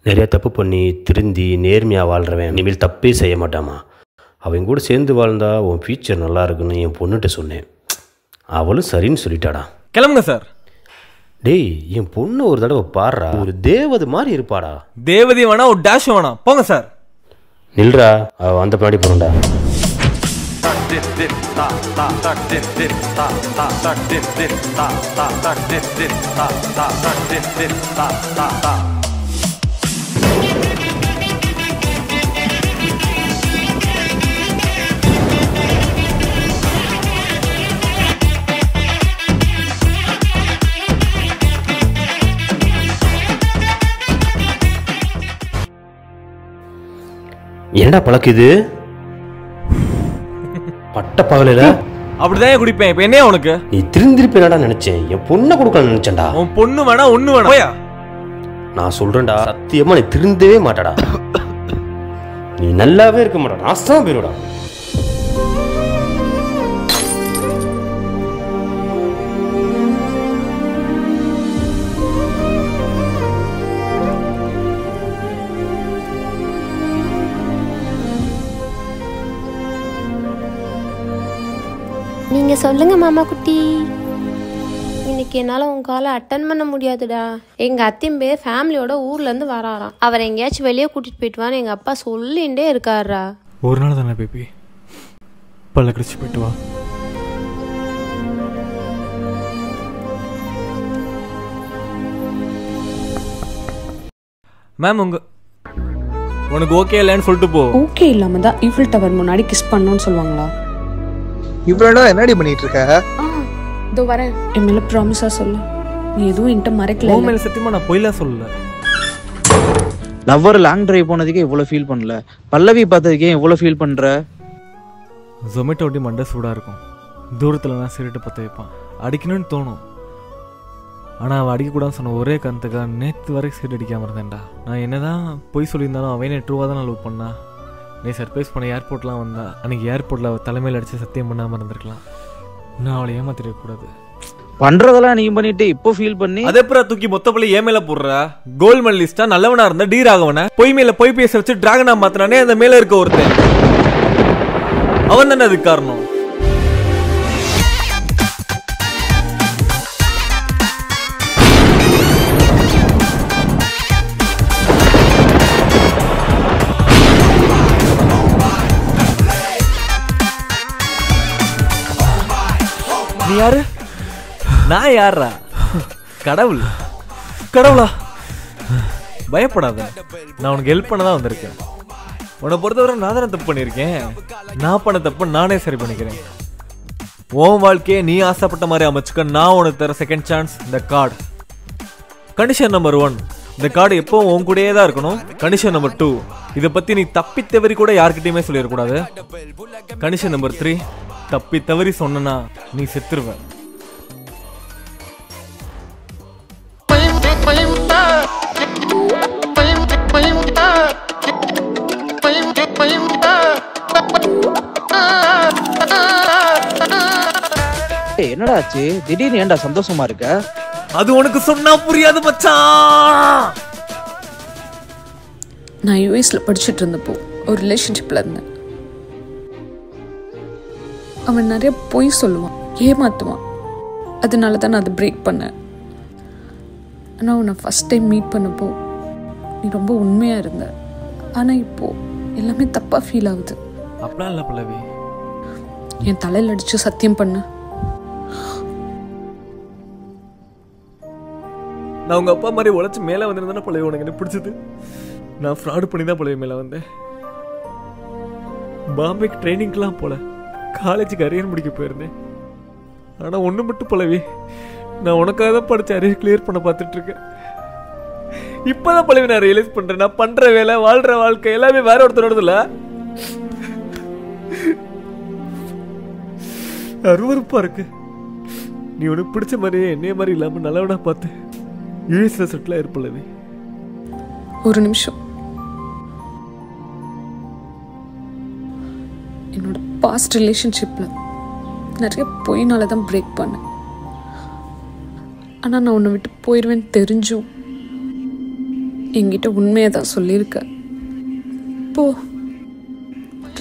நிறைய தப்பு பண்ணி திருந்தி நேர்மையாக வாழ்கிறவன் இனிமேல் தப்பே செய்ய மாட்டாமா. அவன் கூட சேர்ந்து வாழ்ந்தா உன் ஃபியூச்சர் நல்லா இருக்குன்னு என் பொண்ணுகிட்ட சொன்னேன். அவளும் சரின்னு சொல்லிட்டாடா. கிளம்புங்க சார். டேய், என் பொண்ணு ஒரு தடவை பாடுறா, ஒரு தேவதை மாதிரி இருப்பாடா. தேவதி வேணா, ஒரு டேஷ் வேணா, போங்க சார். நில்றா, அந்த பின்னாடி போறா. என்னடா பழக்குது? பட்ட பகல அப்படிதான் குடிப்பேன். இப்ப என்ன உனக்கு? நீ திருந்திருப்பேனடா நினைச்சேன். என் பொண்ணை கொடுக்க நினைச்சேன்டா. உன் பொண்ணு வேணா, ஒண்ணு வேணா. நான் சொல்றேன்டா, சத்தியமா நீ திருந்தவே மாட்டடா. நீ நல்லாவே இருக்க மாட்டா, நாசமா போயிடுடா. நீங்கள் சொல்லுங்கள் மாமா குட்டி. இன்னைக்கு என்னால் உங்கள் காலை அட்டன் பண்ண முடியாதுடா. எங்கள் அத்தையும் பேர் ஃபேமிலியோட ஊர்லேருந்து வராராம். அவர் எங்கேயாச்சும் வெளியே கூட்டிகிட்டு போயிட்டுவான்னு எங்கள் அப்பா சொல்லிகிட்டே இருக்காரா. ஒரு நாள் தானே பேபி, பல்ல கடிச்சு போயிட்டு வா. மேம், உனக்கு ஓகே இல்லைன்னு சொல்லிட்டு போ. ஓகே இல்லாம தான் ஈஃபில் டவர் முன்னாடி கிஸ் பண்ணணும்னு சொல்லுவாங்களா? இவ்வளோ என்னடி பண்ணிட்டு இருக்க? இதோ வரேன். என் மேல ப்ராமிஸா சொல்லு, நீ எதுவும் என்கிட்ட மறைக்கல. உன் மேல சத்தியமா நான் பொய்லா சொல்லல. லவ்வர் லாங் டிரைவ் போனதுக்கே இவ்வளவு ஃபீல் பண்ணல, பல்லவி பார்த்ததுக்கே இவ்வளவு ஃபீல் பண்ற? ஜொமேட்டோ ஒட்டி மண்டை சூடா இருக்கும். தூரத்துல நான் சிரிட்டு பற்ற வைப்பான், அடிக்கணும்னு தோணும். ஆனால் அவள் அடிக்கக்கூடாதுன்னு சொன்ன ஒரே காரணத்துக்காக நேற்று வரைக்கும் சீட் அடிக்காமல் இருந்தேன்டா. நான் என்னதான் பொய் சொல்லியிருந்தாலும் அவனே ட்ரூவாக தான் நான் லவ் பண்ணா. நீ சர்ப்ரைஸ் பண்ண ஏர்போர்ட்லாம் வந்தா, அன்றைக்கி ஏர்போர்ட்டில் அவள் தலைமையில் அடித்து சத்தியம் பண்ணாமல் இருந்திருக்கலாம். நான் அவளை ஏமாத்திடக்கூடாது. பண்றதெல்லாம் நீ பண்ணிட்டு இப்போ ஃபீல் பண்ணி அதே அப்புறம் தூக்கி மொத்த பள்ளி ஏன் மேல போடுற? கோல்ட் மெடலிஸ்டா நல்லவனா இருந்தா டி ராகவன பொய் மேல பொய் பேச வச்சு டிராகனா மாத்தினானே அந்த மேல இருக்க ஒருத்தன். அவன் தானே அதுக்கு காரணம். நீ யாரு? நான் யாரா? கடவுள். கடவுளா? பயப்படாத, நான் உனக்கு ஹெல்ப் பண்ண தான் வந்திருக்கேன். உன்னை பொறுத்தவரை நான் தானே தப்பு பண்ணியிருக்கேன். நான் பண்ண தப்பு நானே சரி பண்ணிக்கிறேன். உன் வாழ்க்கையை நீ ஆசைப்பட்ட மாதிரி அமைச்சுக்க நான் உனக்கு தர செகண்ட் சான்ஸ் இந்த கார்டு. கண்டிஷன் நம்பர் 1, இந்த கார்டு எப்பவும் உன் கூடயே தான் இருக்கணும். கண்டிஷன் நம்பர் 2, இதை பற்றி நீ தப்பி தவறி கூட யார்கிட்டையுமே சொல்லிடக்கூடாது. கண்டிஷன் நம்பர் 3, தப்பி தவறி சொன்னா நீ செத்துருவ. என்னடா ஆச்சு திடீர்னு? ஏன்டா சந்தோஷமா இருக்க? அது உனக்கு சொன்னா புரியாது மச்சான். நான் யூஎஸ்ல படிச்சுட்டு இருந்தப்போ ஒரு ரிலேஷன்ஷிப்ல இருந்தேன். அவன் நிறைய பொய் சொல்லுவான், ஏமாத்துவான். அதனால தான் நான் அதை பிரேக் பண்ணேன். ஆனால் உன்னை ஃபர்ஸ்ட் டைம் மீட் பண்ணப்போ நீ ரொம்ப உண்மையாக இருந்த. ஆனால் இப்போ எல்லாமே தப்பாக ஃபீல் ஆகுது. அப்படிலாம் இல்லை பல்லவி. என் தலையில் அடித்து சத்தியம் பண்ண. நான் உங்க அப்பா மாதிரி உழைச்சி மேலே வந்திருந்தேன்னா பல்லவி உனக்கு என்ன பிடிச்சது? நான் ஃப்ராடு பண்ணி தான் பல்லவி மேலே வந்தேன். பாம்பேக்கு ட்ரைனிங்க்கெலாம் போல, காலேஜுக்கு அரியர் முடிக்க போயிருந்தேன். ஆனால் ஒன்று மட்டும் பல்லவி, நான் உனக்காக தான் படித்த அரியர் கிளியர் பண்ண பார்த்துட்டு இருக்கேன். இப்போதான் பல்லவி நான் ரியலைஸ் பண்ணுறேன், நான் பண்ணுற வேலை வாழ்கிற வாழ்க்கை எல்லாமே வேற ஒருத்தரோடதுல. அருவருப்பா இருக்கு. நீ உனக்கு பிடிச்ச மாதிரியே என்னைய மாதிரி இல்லாமல் நல்லவனா பார்த்து யூஎஸ்ல செட்டில் ஆயிருப்பல்லவி. ஒரு நிமிஷம். என்னோட பாஸ்ட் ரிலேஷன்ஷிப்பில் நிறைய பொய்னால தான் பிரேக் பண்ணேன். ஆனால் நான் உன்னை விட்டு போயிடுவேன்னு தெரிஞ்சும் என்கிட்ட உண்மையை தான் சொல்லியிருக்க. போ,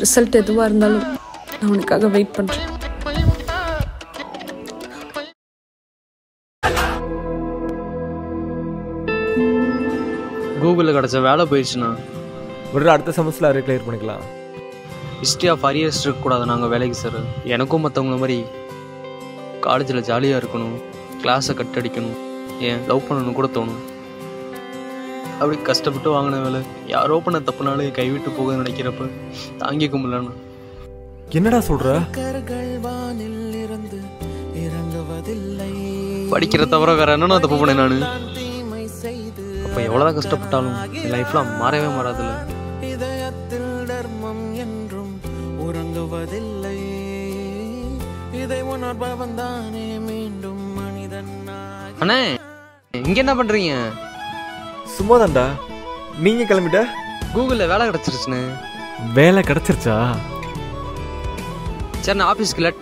ரிசல்ட் எதுவாக இருந்தாலும் நான் உனக்காக வெயிட் பண்ணுறேன். கூகுளில் கிடச்ச வேலை போயிடுச்சுண்ணா. ஒரு அடுத்த செமஸ்டரில் அதை கிளியர் பண்ணிக்கலாம். ஹிஸ்ட்ரி ஆஃப் அரியர்ஸ் இருக்கக்கூடாது நாங்கள் வேலைக்கு சார். எனக்கும் மற்றவங்கள மாதிரி காலேஜில் ஜாலியாக இருக்கணும், கிளாஸை கட் அடிக்கணும், ஏன் லவ் பண்ணணும் கூட தோணும். அப்படி கஷ்டப்பட்டு வாங்கின வேலை யாரோ பண்ண தப்புனாலும் கைவிட்டு போக நினைக்கிறப்ப தாங்கிக்க முடியலண்ணா. என்னடா சொல்ற? படிக்கிற தவிர வேற என்னன்னா தப்பு பண்ணேன் நான். அப்போ எவ்வளோதான் கஷ்டப்பட்டாலும் என் லைஃப்லாம் மாறவே மாறாதுல்ல. அண்ணே இங்க என்ன பண்றீங்க? சும்மா தான்டா. நீங்க கிளம்பிட்ட? கூகுளில் வேலை கிடைச்சிருச்சுண்ணே. வேலை கிடைச்சிருச்சா? சரி நான் ஆஃபீஸ்க்கு லேட்.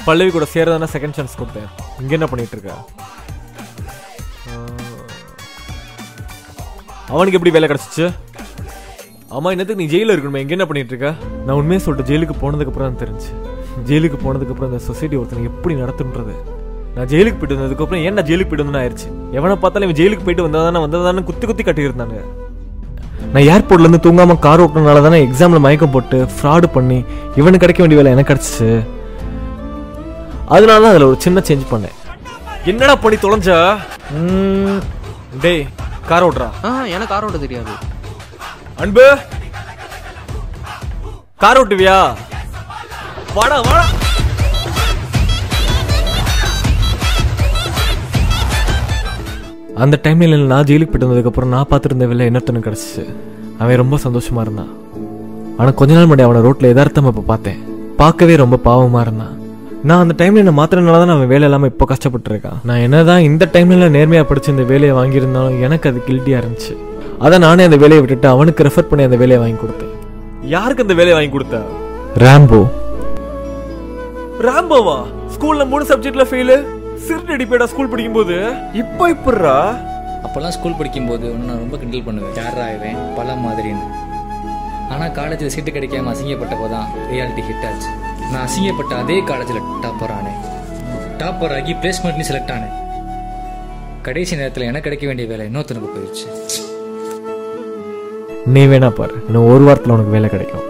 பல்லவி கூட சேரதானே செகண்ட் சான்ஸ் கொடுத்தேன். இங்கே என்ன பண்ணிட்டு இருக்க? அவனுக்கு எப்படி வேலை கிடச்சிச்சு? ஆமாம், என்னத்துக்கு நீ ஜெயிலில் இருக்கணுமே, எங்கே என்ன பண்ணிட்டு இருக்க? நான் உண்மையாக சொல்லிட்டு ஜெயிலுக்கு போனதுக்கப்புறம் தான் தெரிஞ்சு. ஜெயிலுக்கு போனதுக்கப்புறம் இந்த சொசைட்டி ஒருத்தனை எப்படி நடத்துன்றது. நான் ஜெயிலுக்கு போயிட்டு வந்ததுக்கப்புறம் ஏன் நான் ஜெயிலுக்கு போயிட்டு வந்தேன்னு ஆயிடுச்சு. எவனை பார்த்தாலும் இவன் ஜெயிலுக்கு போயிட்டு வந்ததானே குத்தி குத்தி கட்டியிருந்தாங்க. நான் ஏர்போர்ட்லேருந்து தூங்காமல் கார் ஓட்டுறதுனால தானே எக்ஸாமில் மயக்கம் போட்டு ஃப்ராடு பண்ணி இவனுக்கு கிடைக்க வேண்டிய வேலை எனக்கு கிடச்சிச்சு. அதனால தான் அதில் ஒரு சின்ன சேஞ்ச் பண்ணேன். என்னடா பண்ணி தொலைஞ்சா? டேய் கார் ஓட்டுறா. எனக்கு கார் ஓட்ட தெரியாது. அன்பு கார் ஓட்டுவியா? வாடா வாடா. அந்த டைம்ல நான் ஜெயிலுக்கு போயிட்டு வந்ததுக்கப்புறம் நான் பார்த்துருந்த வேலை இன்னொருத்தனுக்கு கிடச்சிச்சு. அவன் ரொம்ப சந்தோஷமா இருந்தான். ஆனால் கொஞ்ச நாள் முன்னாடி அவனை ரோட்டில் யதார்த்தமாக இப்போ பார்த்தேன். பார்க்கவே ரொம்ப பாவமாக இருந்தான். நான் அந்த டைம்ல என்ன மாத்திரனால தான் அவன் வேலை இல்லாமல் இப்போ கஷ்டப்பட்டு இருக்கான். நான் என்னதான் இந்த டைம்ல நேர்மையாக படிச்சு இந்த வேலையை வாங்கியிருந்தாலும் எனக்கு அது கில்ட்டியாக இருந்துச்சு. அதான் நானே அந்த வேலையை விட்டுட்டு அவனுக்கு ரெஃபர் பண்ணி அந்த வேலையை வாங்கி கொடுத்தேன். யாருக்கு அந்த வேலையை வாங்கி கொடுத்தா? ராம்போ. ராம்போவா? ஸ்கூல்ல 3 சப்ஜெக்ட்ல ஃபெயிலு. சிறுட்டு அடிப்பேடா ஸ்கூல் படிக்கும்போது. இப்போ இப்படிரா? அப்போல்லாம் ஸ்கூல் படிக்கும்போது ஒன்று நான் ரொம்ப கிண்டல் பண்ணுவேன். யாரா ஆவேன் பல மாதிரின்னு. ஆனால் காலேஜில் சீட்டு கிடைக்காம அசிங்கப்பட்டப்போ தான் ரியாலிட்டி ஹிட் ஆச்சு. நான் அசிங்கப்பட்ட அதே காலேஜில் டாப்பர் ஆனேன். டாப்பர் ஆகி பிளேஸ்மெண்ட்னு செலக்ட் ஆனேன். கடைசி நேரத்தில் எனக்கு கிடைக்க வேண்டிய வேலை இன்னொருத்தனுக்கு போயிடுச்சு. நீ வேணா பாரு, இன்னும் ஒரு வாரத்தில் உனக்கு வேலை கிடைக்கும்.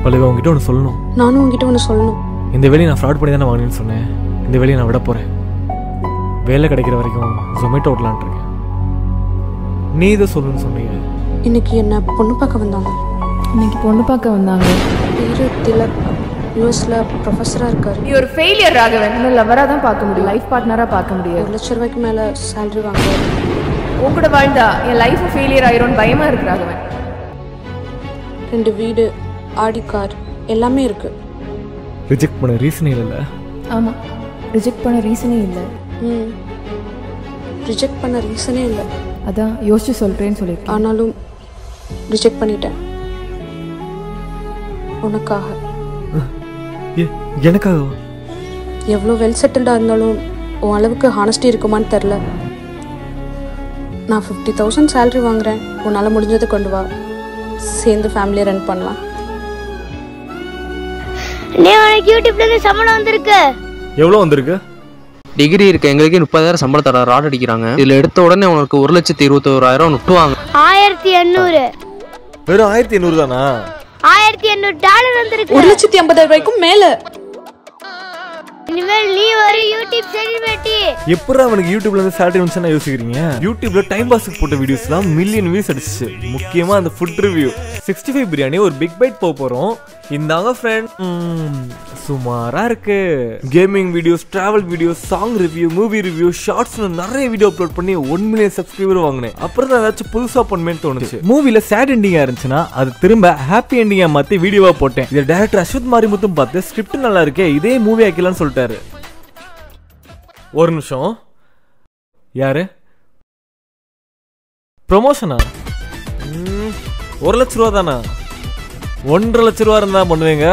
பல்லவி உங்ககிட்ட ஒன்று சொல்லணும். நானும் உங்ககிட்ட ஒன்று சொல்லணும். இந்த வேலையை நான் ஃப்ராட் பண்ணி தானே வாங்கினேன்னு சொன்னேன். இந்த வேலையை நான் விட போகிறேன். வேலை கிடைக்கிற வரைக்கும் ஜொமேட்டோ ஓட்டலான் இருக்கேன். நீ இதை சொல்லணும்னு சொன்னீங்க. இன்னைக்கு என்ன பொண்ணு பார்க்க வந்தாங்க. இன்னைக்கு பொண்ணு பார்க்க வந்தாங்க. பேரு திலக், யூஎஸ்ல ப்ரொஃபஸராக இருக்காரு. நீ ஒரு ஃபெயிலியர் ராகவன். இன்னும் லவராக தான் பார்க்க முடியும், லைஃப் பார்ட்னராக பார்க்க முடியாது. 1 லட்ச ரூபாய்க்கு மேலே சேலரி வாங்குறாரு. உன் கூட வாழ்ந்தா என் லைஃப் ஃபெயிலியர் ஆயிரும்னு பயமா இருக்கு ராகவன். 2 வீடு, ஆடி கார் எல்லாமே இருக்கு. ரிஜெக்ட் பண்ண ரீசனே இல்லை. ஆமாம், ரிஜெக்ட் பண்ண ரீசனே இல்லை. ரிஜெக்ட் பண்ண ரீசனே இல்லை. அதான் யோசிச்சு சொல்கிறேன்னு சொல்லியிருக்கேன். ஆனாலும் ரிஜெக்ட் பண்ணிட்டேன் உனக்காக. எனக்காக? எவ்வளோ வெல் செட்டில்டாக இருந்தாலும் உன் அளவுக்கு ஹானஸ்டி இருக்குமான்னு தெரில. நான் 50,000 சேலரி வாங்குறேன். உன்னால் முடிஞ்சதை கொண்டு வா, சேர்ந்து ஃபேமிலியை ரன் பண்ணலாம். யூடியூப்லேருந்து சம்பளம் வந்திருக்கு. எவ்வளோ வந்திருக்கு? டிகிரி இருக்கு எங்களுக்கு 30,000 சம்பளம் தர ராட் அடிக்கிறாங்க. இதில் எடுத்த உடனே உனக்கு 1,21,000 நுட்டுவாங்க. 1800. வெறும் 1800 தானா? $1800 வந்திருக்கு. 1,50,000 மேலே. இனிமேல் நீ ஒரு யூடியூப் செலிபிரிட்டி. எப்பறம் அவனுக்கு யூடியூப்ல இருந்து சேலரி வந்துச்சுன்னா யோசிக்கிறீங்க? யூடியூப்ல டைம் பாஸ்க்கு போட்ட வீடியோஸ்லாம் மில்லியன் வியூஸ் அடிச்சிச்சு. முக்கியமா அந்த ஃபுட் ரிவ்யூ 65 பிரியாணி ஒரு பிக் பைட் போறோம். இந்தாங்க ஃப்ரெண்ட், சுமாரா இருக்கு. Gaming videos, travel videos, song review, movie review, ஷார்ட்ஸ்னு நிறைய வீடியோ அப்லோட் பண்ணி 1 மில்லியன் சப்ஸ்கிரைபர் வாங்கினேன். அப்புறம் தான் ஏதாச்சும் புதுசா பண்ணுமேன்னு தோணுச்சு. மூவில சேட் எண்டிங்கா இருந்துச்சுன்னா அது திரும்ப ஹாப்பி எண்டிங்கா மாத்தி வீடியோவா போட்டேன். இது டைரக்டர் அஸ்வத் மாரிமுத்தும் பார்த்து ஸ்கிரிப்ட் நல்லா இருக்கே, இதே மூவி ஆக்கலாம்னு சொல்லிட்டாரு. ஒரு நிமிஷம், யாரு? ப்ரொமோஷனா? 1 லட்ச ரூபா தானா? 1.5 லட்ச ரூபா இருந்தா பண்ணுவீங்க.